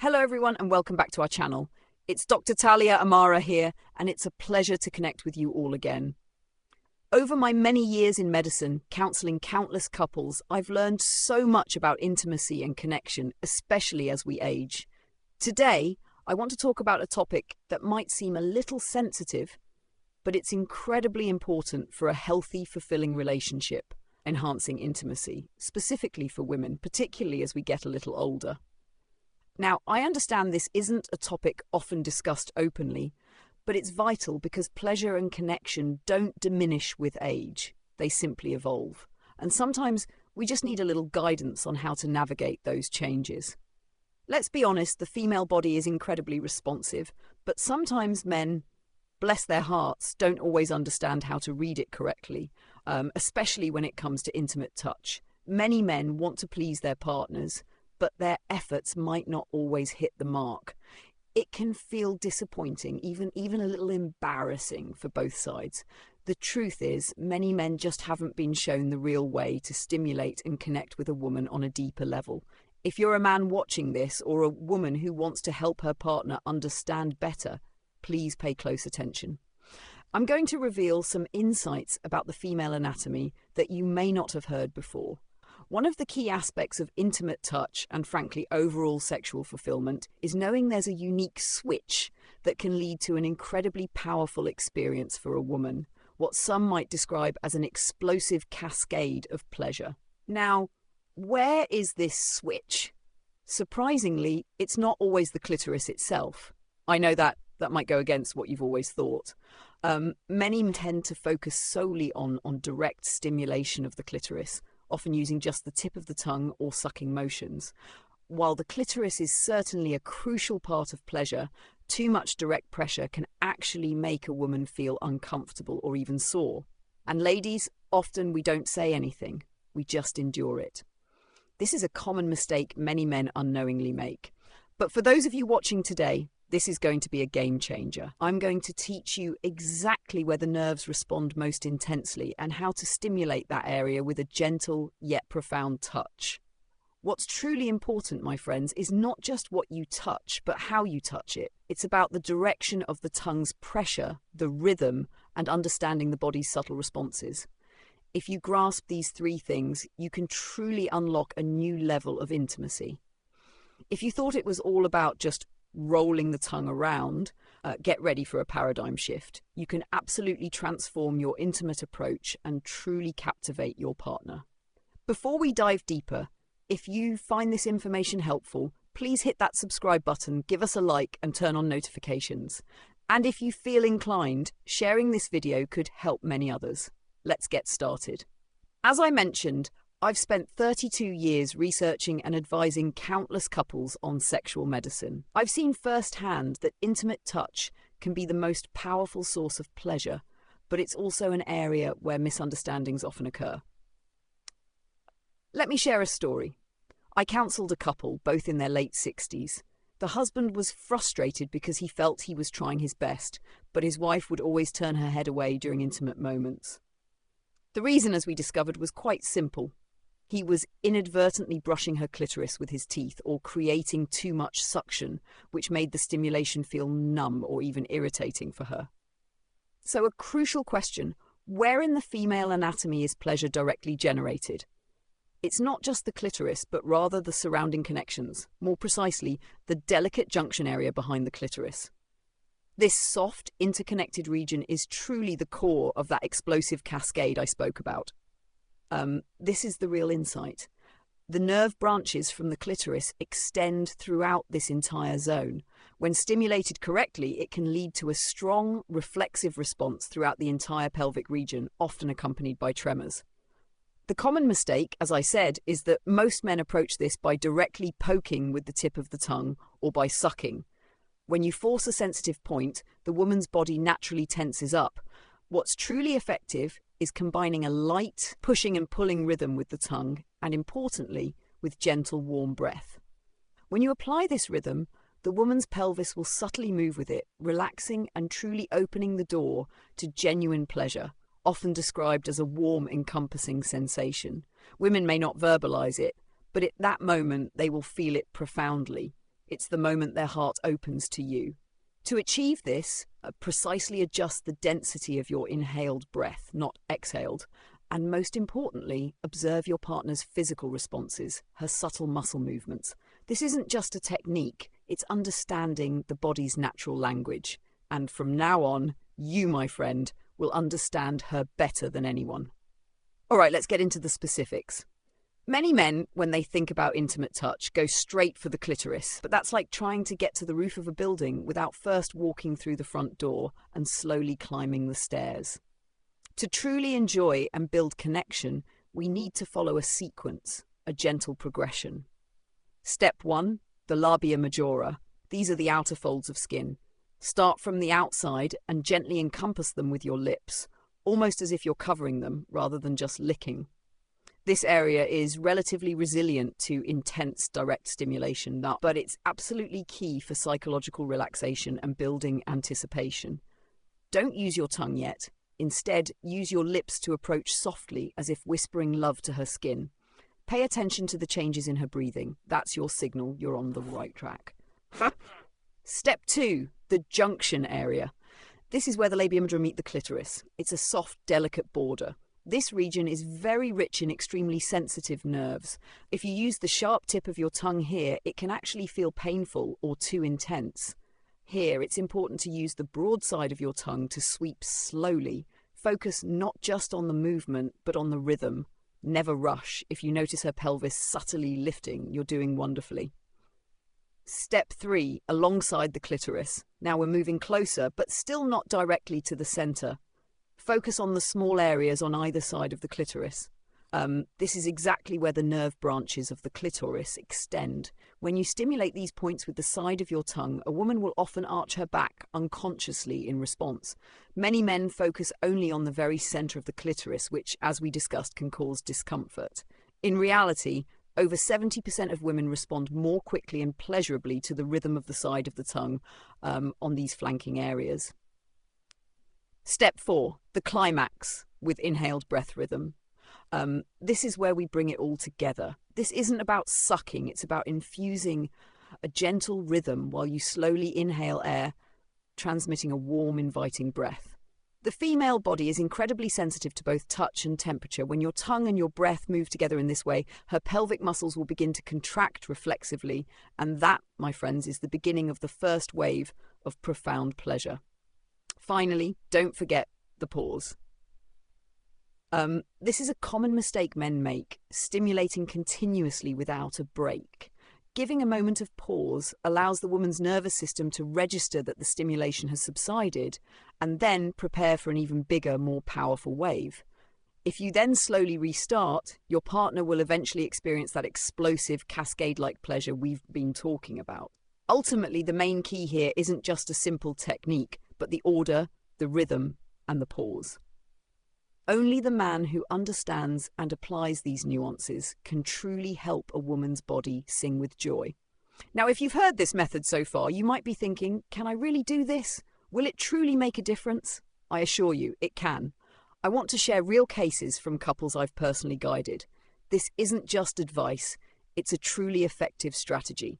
Hello everyone and welcome back to our channel. It's Dr. Talia Amara here and it's a pleasure to connect with you all again. Over my many years in medicine, counselling countless couples, I've learned so much about intimacy and connection, especially as we age. Today, I want to talk about a topic that might seem a little sensitive, but it's incredibly important for a healthy, fulfilling relationship, enhancing intimacy, specifically for women, particularly as we get a little older. Now, I understand this isn't a topic often discussed openly, but it's vital because pleasure and connection don't diminish with age. They simply evolve. And sometimes we just need a little guidance on how to navigate those changes. Let's be honest, the female body is incredibly responsive, but sometimes men, bless their hearts, don't always understand how to read it correctly, especially when it comes to intimate touch. Many men want to please their partners, but their efforts might not always hit the mark. It can feel disappointing, even a little embarrassing for both sides. The truth is, many men just haven't been shown the real way to stimulate and connect with a woman on a deeper level. If you're a man watching this or a woman who wants to help her partner understand better, please pay close attention. I'm going to reveal some insights about the female anatomy that you may not have heard before. One of the key aspects of intimate touch and, frankly, overall sexual fulfillment is knowing there's a unique switch that can lead to an incredibly powerful experience for a woman, what some might describe as an explosive cascade of pleasure. Now, where is this switch? Surprisingly, it's not always the clitoris itself. I know that might go against what you've always thought. Many tend to focus solely on direct stimulation of the clitoris, often using just the tip of the tongue or sucking motions. While the clitoris is certainly a crucial part of pleasure, too much direct pressure can actually make a woman feel uncomfortable or even sore. And ladies, often we don't say anything, we just endure it. This is a common mistake many men unknowingly make. But for those of you watching today, this is going to be a game changer. I'm going to teach you exactly where the nerves respond most intensely and how to stimulate that area with a gentle yet profound touch. What's truly important, my friends, is not just what you touch, but how you touch it. It's about the direction of the tongue's pressure, the rhythm, and understanding the body's subtle responses. If you grasp these three things, you can truly unlock a new level of intimacy. If you thought it was all about just rolling the tongue around, get ready for a paradigm shift. You can absolutely transform your intimate approach and truly captivate your partner. Before we dive deeper, if you find this information helpful, please hit that subscribe button, give us a like and turn on notifications. And if you feel inclined, sharing this video could help many others. Let's get started. As I mentioned, I've spent 32 years researching and advising countless couples on sexual medicine. I've seen firsthand that intimate touch can be the most powerful source of pleasure, but it's also an area where misunderstandings often occur. Let me share a story. I counselled a couple, both in their late 60s. The husband was frustrated because he felt he was trying his best, but his wife would always turn her head away during intimate moments. The reason, as we discovered, was quite simple. He was inadvertently brushing her clitoris with his teeth or creating too much suction, which made the stimulation feel numb or even irritating for her. So a crucial question, where in the female anatomy is pleasure directly generated? It's not just the clitoris, but rather the surrounding connections, more precisely, the delicate junction area behind the clitoris. This soft, interconnected region is truly the core of that explosive cascade I spoke about. This is the real insight. The nerve branches from the clitoris extend throughout this entire zone. When stimulated correctly, it can lead to a strong, reflexive response throughout the entire pelvic region, often accompanied by tremors. The common mistake, as I said, is that most men approach this by directly poking with the tip of the tongue or by sucking. When you force a sensitive point, the woman's body naturally tenses up. What's truly effective is combining a light pushing and pulling rhythm with the tongue and, importantly, with gentle warm breath. When you apply this rhythm, the woman's pelvis will subtly move with it, relaxing and truly opening the door to genuine pleasure, often described as a warm, encompassing sensation. Women may not verbalize it, but at that moment they will feel it profoundly. It's the moment their heart opens to you. To achieve this, precisely adjust the density of your inhaled breath, not exhaled, and most importantly, observe your partner's physical responses, her subtle muscle movements. This isn't just a technique, it's understanding the body's natural language. And from now on, you, my friend, will understand her better than anyone. All right, let's get into the specifics. Many men, when they think about intimate touch, go straight for the clitoris, but that's like trying to get to the roof of a building without first walking through the front door and slowly climbing the stairs. To truly enjoy and build connection, we need to follow a sequence, a gentle progression. Step 1, the labia majora. These are the outer folds of skin. Start from the outside and gently encompass them with your lips, almost as if you're covering them rather than just licking. This area is relatively resilient to intense direct stimulation, but it's absolutely key for psychological relaxation and building anticipation. Don't use your tongue yet. Instead, use your lips to approach softly, as if whispering love to her skin. Pay attention to the changes in her breathing. That's your signal you're on the right track. Step 2, the junction area. This is where the labia majora meet the clitoris. It's a soft, delicate border. This region is very rich in extremely sensitive nerves. If you use the sharp tip of your tongue here, it can actually feel painful or too intense. Here, it's important to use the broad side of your tongue to sweep slowly. Focus not just on the movement, but on the rhythm. Never rush. If you notice her pelvis subtly lifting, you're doing wonderfully. Step 3, alongside the clitoris. Now we're moving closer, but still not directly to the center. Focus on the small areas on either side of the clitoris. This is exactly where the nerve branches of the clitoris extend. When you stimulate these points with the side of your tongue, a woman will often arch her back unconsciously in response. Many men focus only on the very center of the clitoris, which, as we discussed, can cause discomfort. In reality, over 70% of women respond more quickly and pleasurably to the rhythm of the side of the tongue on these flanking areas. Step 4, the climax with inhaled breath rhythm. This is where we bring it all together. This isn't about sucking, it's about infusing a gentle rhythm while you slowly inhale air, transmitting a warm, inviting breath. The female body is incredibly sensitive to both touch and temperature. When your tongue and your breath move together in this way, her pelvic muscles will begin to contract reflexively, and that, my friends, is the beginning of the first wave of profound pleasure. Finally, don't forget the pause. This is a common mistake men make, stimulating continuously without a break. Giving a moment of pause allows the woman's nervous system to register that the stimulation has subsided and then prepare for an even bigger, more powerful wave. If you then slowly restart, your partner will eventually experience that explosive cascade-like pleasure we've been talking about. Ultimately, the main key here isn't just a simple technique, but the order, the rhythm, and the pause. Only the man who understands and applies these nuances can truly help a woman's body sing with joy. Now, if you've heard this method so far, you might be thinking, can I really do this? Will it truly make a difference? I assure you, it can. I want to share real cases from couples I've personally guided. This isn't just advice, it's a truly effective strategy.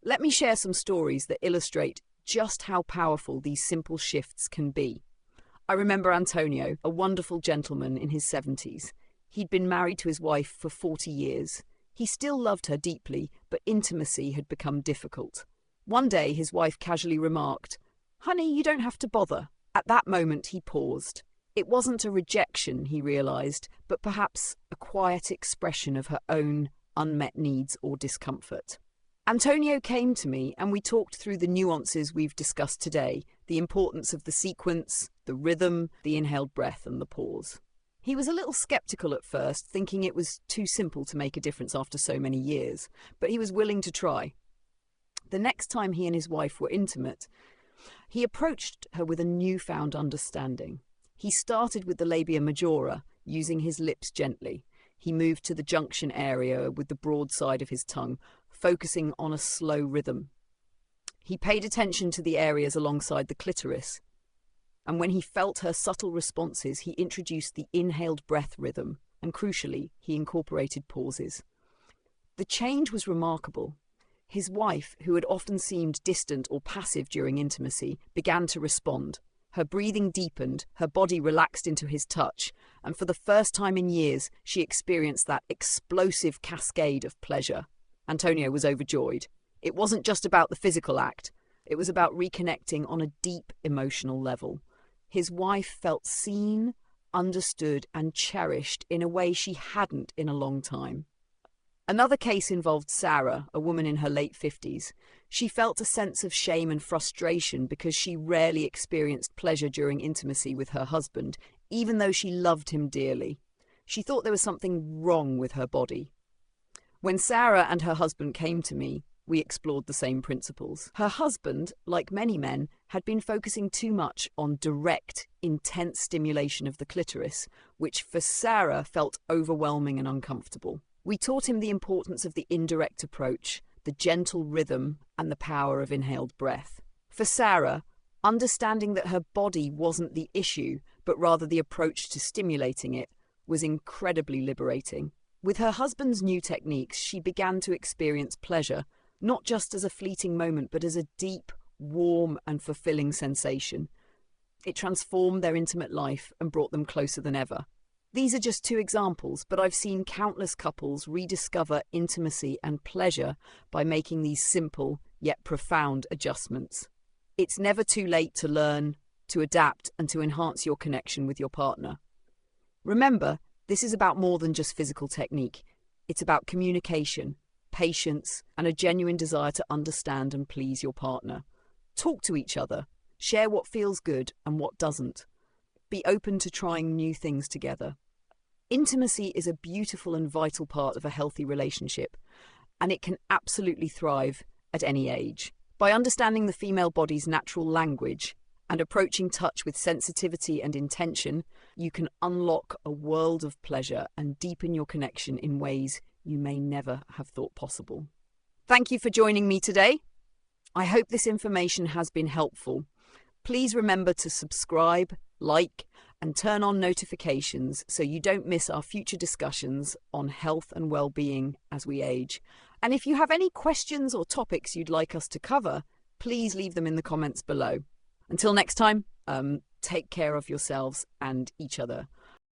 Let me share some stories that illustrate just how powerful these simple shifts can be. I remember Antonio, a wonderful gentleman in his 70s. He'd been married to his wife for 40 years. He still loved her deeply, but intimacy had become difficult. One day, his wife casually remarked, "Honey, you don't have to bother." At that moment, he paused. It wasn't a rejection, he realised, but perhaps a quiet expression of her own unmet needs or discomfort. Antonio came to me and we talked through the nuances we've discussed today, the importance of the sequence, the rhythm, the inhaled breath and the pause. He was a little sceptical at first, thinking it was too simple to make a difference after so many years, but he was willing to try. The next time he and his wife were intimate, he approached her with a newfound understanding. He started with the labia majora, using his lips gently. He moved to the junction area with the broad side of his tongue, focusing on a slow rhythm. He paid attention to the areas alongside the clitoris, and when he felt her subtle responses, he introduced the inhaled breath rhythm, and crucially, he incorporated pauses. The change was remarkable. His wife, who had often seemed distant or passive during intimacy, began to respond. Her breathing deepened, her body relaxed into his touch, and for the first time in years, she experienced that explosive cascade of pleasure. Antonio was overjoyed. It wasn't just about the physical act, it was about reconnecting on a deep emotional level. His wife felt seen, understood, and cherished in a way she hadn't in a long time. Another case involved Sarah, a woman in her late 50s. She felt a sense of shame and frustration because she rarely experienced pleasure during intimacy with her husband, even though she loved him dearly. She thought there was something wrong with her body. When Sarah and her husband came to me, we explored the same principles. Her husband, like many men, had been focusing too much on direct, intense stimulation of the clitoris, which for Sarah felt overwhelming and uncomfortable. We taught him the importance of the indirect approach, the gentle rhythm, and the power of inhaled breath. For Sarah, understanding that her body wasn't the issue, but rather the approach to stimulating it, was incredibly liberating. With her husband's new techniques, she began to experience pleasure, not just as a fleeting moment, but as a deep, warm, and fulfilling sensation. It transformed their intimate life and brought them closer than ever. These are just two examples, but I've seen countless couples rediscover intimacy and pleasure by making these simple yet profound adjustments. It's never too late to learn, to adapt, and to enhance your connection with your partner. Remember, this is about more than just physical technique. It's about communication, patience, and a genuine desire to understand and please your partner. Talk to each other, share what feels good and what doesn't. Be open to trying new things together. Intimacy is a beautiful and vital part of a healthy relationship, and it can absolutely thrive at any age. By understanding the female body's natural language and approaching touch with sensitivity and intention, you can unlock a world of pleasure and deepen your connection in ways you may never have thought possible. Thank you for joining me today. I hope this information has been helpful. Please remember to subscribe, like, and turn on notifications so you don't miss our future discussions on health and well-being as we age. And if you have any questions or topics you'd like us to cover, please leave them in the comments below. Until next time, take care of yourselves and each other.